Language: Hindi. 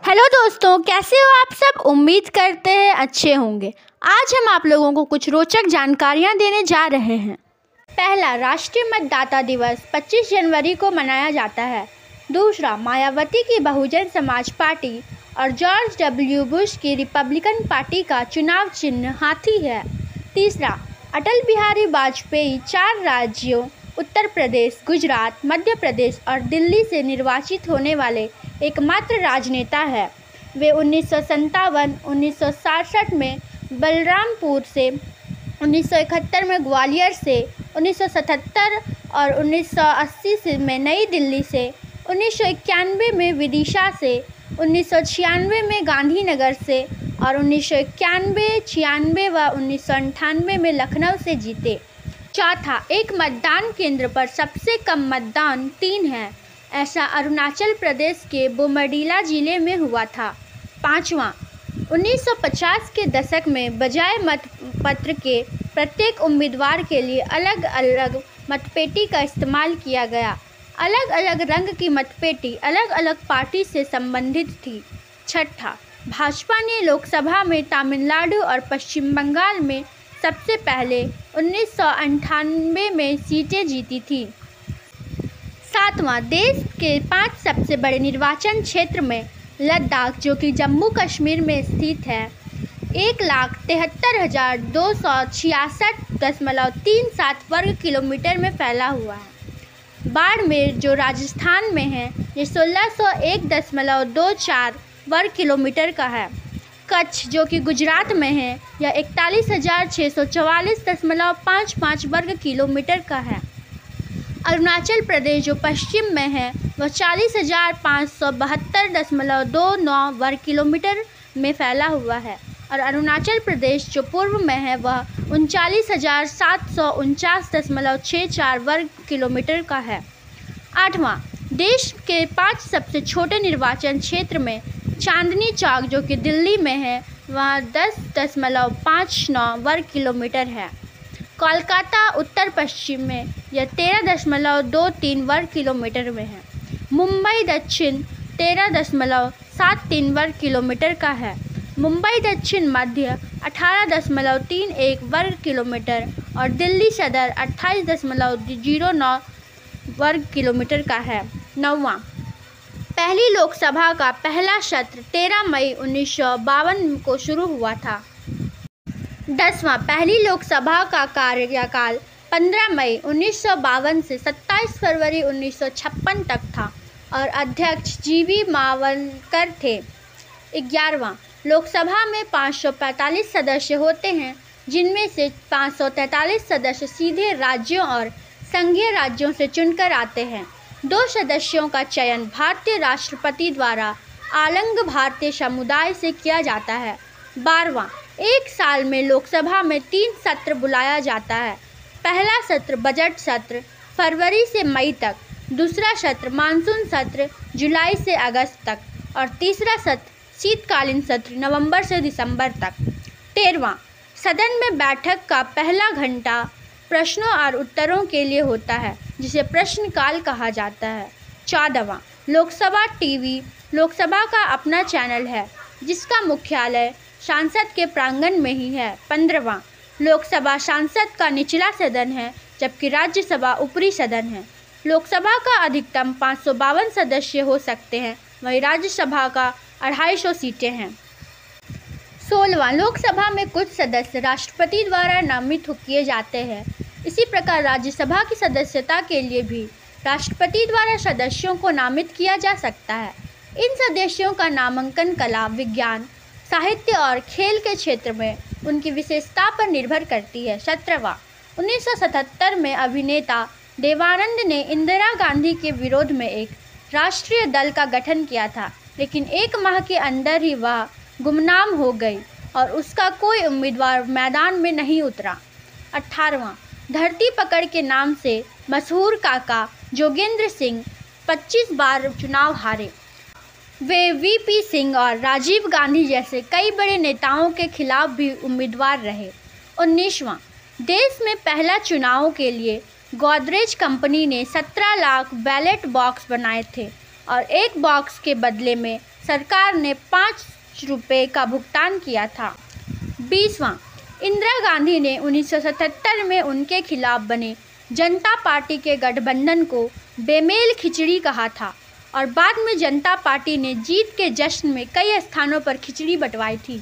हेलो दोस्तों, कैसे हो आप सब। उम्मीद करते हैं अच्छे होंगे। आज हम आप लोगों को कुछ रोचक जानकारियां देने जा रहे हैं। पहला, राष्ट्रीय मतदाता दिवस 25 जनवरी को मनाया जाता है। दूसरा, मायावती की बहुजन समाज पार्टी और जॉर्ज डब्ल्यू बुश की रिपब्लिकन पार्टी का चुनाव चिन्ह हाथी है। तीसरा, अटल बिहारी वाजपेयी 4 राज्यों उत्तर प्रदेश, गुजरात, मध्य प्रदेश और दिल्ली से निर्वाचित होने वाले एकमात्र राजनेता है। वे 1957, 1967 में बलरामपुर से, 1971 में ग्वालियर से, 1977 और 1980 में नई दिल्ली से, 1991 में विदिशा से, 1996 में गांधीनगर से और 1991, 96 व 1998 में लखनऊ से जीते। चौथा, एक मतदान केंद्र पर सबसे कम मतदान 3 है। ऐसा अरुणाचल प्रदेश के बोमडिला जिले में हुआ था। पाँचवां, 1950 के दशक में बजाय मतपत्र के प्रत्येक उम्मीदवार के लिए अलग अलग मतपेटी का इस्तेमाल किया गया। अलग अलग रंग की मतपेटी अलग अलग पार्टी से संबंधित थी। छठा, भाजपा ने लोकसभा में तमिलनाडु और पश्चिम बंगाल में सबसे पहले 1998 में सीटें जीती थी। सातवां, देश के 5 सबसे बड़े निर्वाचन क्षेत्र में लद्दाख, जो कि जम्मू कश्मीर में स्थित है, 1,73,266.37 वर्ग किलोमीटर में फैला हुआ है। बाड़मेर, जो राजस्थान में है, ये 1601.24 वर्ग किलोमीटर का है। कच्छ, जो कि गुजरात में है, यह 41,644.55 वर्ग किलोमीटर का है। अरुणाचल प्रदेश, जो पश्चिम में है, वह 40,572.29 वर्ग किलोमीटर में फैला हुआ है और अरुणाचल प्रदेश, जो पूर्व में है, वह 39,749.64 वर्ग किलोमीटर का है। आठवां, देश के 5 सबसे छोटे निर्वाचन क्षेत्र में चांदनी चौक, जो कि दिल्ली में है, वहाँ 10.59 वर्ग किलोमीटर है। कोलकाता उत्तर पश्चिम में यह 13.23 वर्ग किलोमीटर में है। मुंबई दक्षिण 13.73 वर्ग किलोमीटर का है। मुंबई दक्षिण मध्य 18.31 वर्ग किलोमीटर और दिल्ली सदर 28.09 वर्ग किलोमीटर का है। नौवां, पहली लोकसभा का पहला सत्र 13 मई 1952 को शुरू हुआ था। 10वां, पहली लोकसभा का कार्यकाल 15 मई 1952 से 27 फरवरी 1956 तक था और अध्यक्ष जीवी मावलकर थे। 11वां, लोकसभा में 545 सदस्य होते हैं, जिनमें से 543 सदस्य सीधे राज्यों और संघीय राज्यों से चुनकर आते हैं। 2 सदस्यों का चयन भारतीय राष्ट्रपति द्वारा आलंग भारतीय समुदाय से किया जाता है। 12वां, एक साल में लोकसभा में 3 सत्र बुलाया जाता है। पहला सत्र बजट सत्र फरवरी से मई तक, दूसरा सत्र मानसून सत्र जुलाई से अगस्त तक और तीसरा सत्र शीतकालीन सत्र नवंबर से दिसंबर तक। 13वां, सदन में बैठक का पहला घंटा प्रश्नों और उत्तरों के लिए होता है, जिसे प्रश्नकाल कहा जाता है। 14वां, लोकसभा टीवी लोकसभा का अपना चैनल है, जिसका मुख्यालय संसद के प्रांगण में ही है। 15वां, लोकसभा संसद का निचला सदन है, जबकि राज्यसभा ऊपरी सदन है। लोकसभा का अधिकतम 552 सदस्य हो सकते हैं, वहीं राज्यसभा का 250 सीटें हैं। 16वां, लोकसभा में कुछ सदस्य राष्ट्रपति द्वारा नामित किए जाते हैं। इसी प्रकार राज्यसभा की सदस्यता के लिए भी राष्ट्रपति द्वारा सदस्यों को नामित किया जा सकता है। इन सदस्यों का नामांकन कला, विज्ञान, साहित्य और खेल के क्षेत्र में उनकी विशेषता पर निर्भर करती है। 17वां, 1977 में अभिनेता देवानंद ने इंदिरा गांधी के विरोध में एक राष्ट्रीय दल का गठन किया था, लेकिन 1 माह के अंदर ही वह गुमनाम हो गई और उसका कोई उम्मीदवार मैदान में नहीं उतरा। 18वां, धरती पकड़ के नाम से मशहूर काका जोगेंद्र सिंह 25 बार चुनाव हारे। वे वीपी सिंह और राजीव गांधी जैसे कई बड़े नेताओं के खिलाफ भी उम्मीदवार रहे। 19वां, देश में पहला चुनाव के लिए गोदरेज कंपनी ने 17 लाख बैलेट बॉक्स बनाए थे और एक बॉक्स के बदले में सरकार ने 5 रुपये का भुगतान किया था। 20वां, इंदिरा गांधी ने 1977 में उनके खिलाफ बने जनता पार्टी के गठबंधन को बेमेल खिचड़ी कहा था और बाद में जनता पार्टी ने जीत के जश्न में कई स्थानों पर खिचड़ी बंटवाई थी।